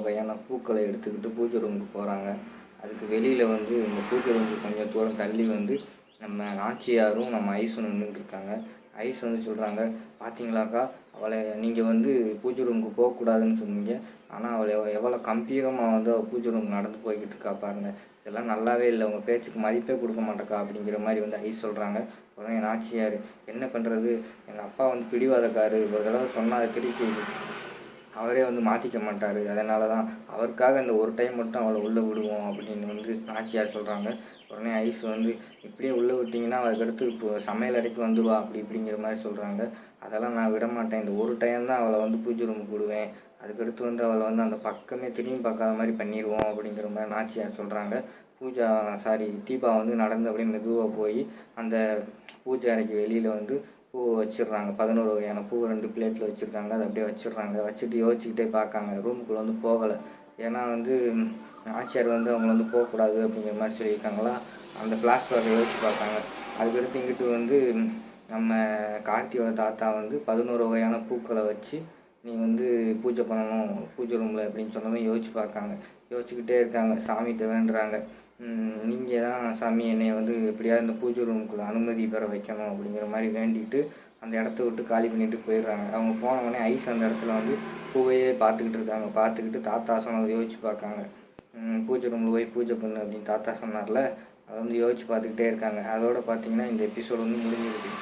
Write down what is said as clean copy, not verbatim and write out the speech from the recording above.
வகையான பூக்களை எடுத்துக்கிட்டு பூஜை ரூமுக்கு போகிறாங்க. அதுக்கு வெளியில் வந்து இந்த பூஜை ரூமுக்கு கொஞ்சம் தூரம் தள்ளி வந்து நம்ம நாச்சியாரும் நம்ம ஐஸும் நின்றுட்டு இருக்காங்க. ஐஸ் வந்து சொல்கிறாங்க, பார்த்தீங்களாக்கா அவளை நீங்கள் வந்து பூஜை ரூமுக்கு போகக்கூடாதுன்னு சொன்னீங்க, ஆனால் அவளை எவ்வளோ கம்பீரமாக வந்து அவள் பூஜை ரூமுக்கு நடந்து போய்கிட்டு இருக்கா பாருங்கள், இதெல்லாம் நல்லாவே இல்லை, உங்கள் பேச்சுக்கு மதிப்பே கொடுக்க மாட்டேக்கா அப்படிங்கிற மாதிரி வந்து ஐஸ் சொல்கிறாங்க. உடனே நாச்சியார், என்ன பண்ணுறது, எங்கள் அப்பா வந்து பிடிவாதக்காரு, ஒரு தடவை சொன்னால் அதை திருப்பி அவரே வந்து மாற்றிக்க மாட்டார், அதனால தான் அவருக்காக இந்த ஒரு டைம் மட்டும் அவளை உள்ளே விடுவோம் அப்படின்னு வந்து நாச்சியார் சொல்கிறாங்க. உடனே ஐஸ் வந்து, இப்படியே உள்ளே விட்டிங்கன்னா அதுக்கடுத்து இப்போ சமையல் அறைக்கு வந்துடுவா அப்படி இப்படிங்கிற மாதிரி சொல்கிறாங்க. அதெல்லாம் நான் விட மாட்டேன், இந்த ஒரு டைம் தான் அவளை வந்து பூஜை ரூமுக்கு விடுவேன், அதுக்கடுத்து வந்து அவளை வந்து அந்த பக்கமே திரும்பி பார்க்காத மாதிரி பண்ணிடுவோம் அப்படிங்கிற மாதிரி நாச்சியார் சொல்கிறாங்க. தீபா வந்து நடந்து அப்படியே மெதுவாக போய் அந்த பூஜை அறைக்கு வெளியில் வந்து பூ வச்சிடுறாங்க. 11 வகையான பூ 2 பிளேட்டில் வச்சுருக்காங்க. அதை அப்படியே வச்சிடுறாங்க. வச்சுட்டு யோசிச்சுக்கிட்டே பார்க்காங்க. ரூமுக்குள்ளே வந்து போகலை. ஏன்னா வந்து ஆச்சியார் வந்து அவங்கள வந்து போகக்கூடாது அப்படிங்கிற மாதிரி சொல்லியிருக்காங்களா, அந்த ஃப்ளாஷ்பேக்கை யோசிச்சு பார்த்தாங்க. அதுக்கடுத்து இங்கிட்டு வந்து நம்ம கார்த்தியோட தாத்தா வந்து 11 வகையான பூக்களை வச்சு நீ வந்து பூஜை பண்ணணும் பூஜை ரூமில் அப்படின்னு சொன்னதும் யோசிச்சு பார்க்காங்க. யோசிச்சுக்கிட்டே இருக்காங்க. சாமிகிட்ட வேண்டுறாங்க, நீங்கள் தான் சாமி என்னை வந்து எப்படியாவது இந்த பூஜை ரூமுக்குள்ளே அனுமதி பெற வைக்கணும் அப்படிங்கிற மாதிரி வேண்டிட்டு அந்த இடத்த விட்டு காலி பண்ணிவிட்டு போயிடுறாங்க. அவங்க போனவுடனே ஐஸ் அந்த இடத்துல வந்து பூவையே பார்த்துக்கிட்டு இருக்காங்க. பார்த்துக்கிட்டு தாத்தா சொன்னதை யோசிச்சு பார்க்காங்க. பூஜை ரூமில் போய் பூஜை பண்ணு அப்படின்னு தாத்தா சொன்னார்ல, அதை வந்து யோசிச்சு பார்த்துக்கிட்டே இருக்காங்க. அதோடு பார்த்திங்கன்னா இந்த எபிசோடு வந்து முடிஞ்சிருக்கு.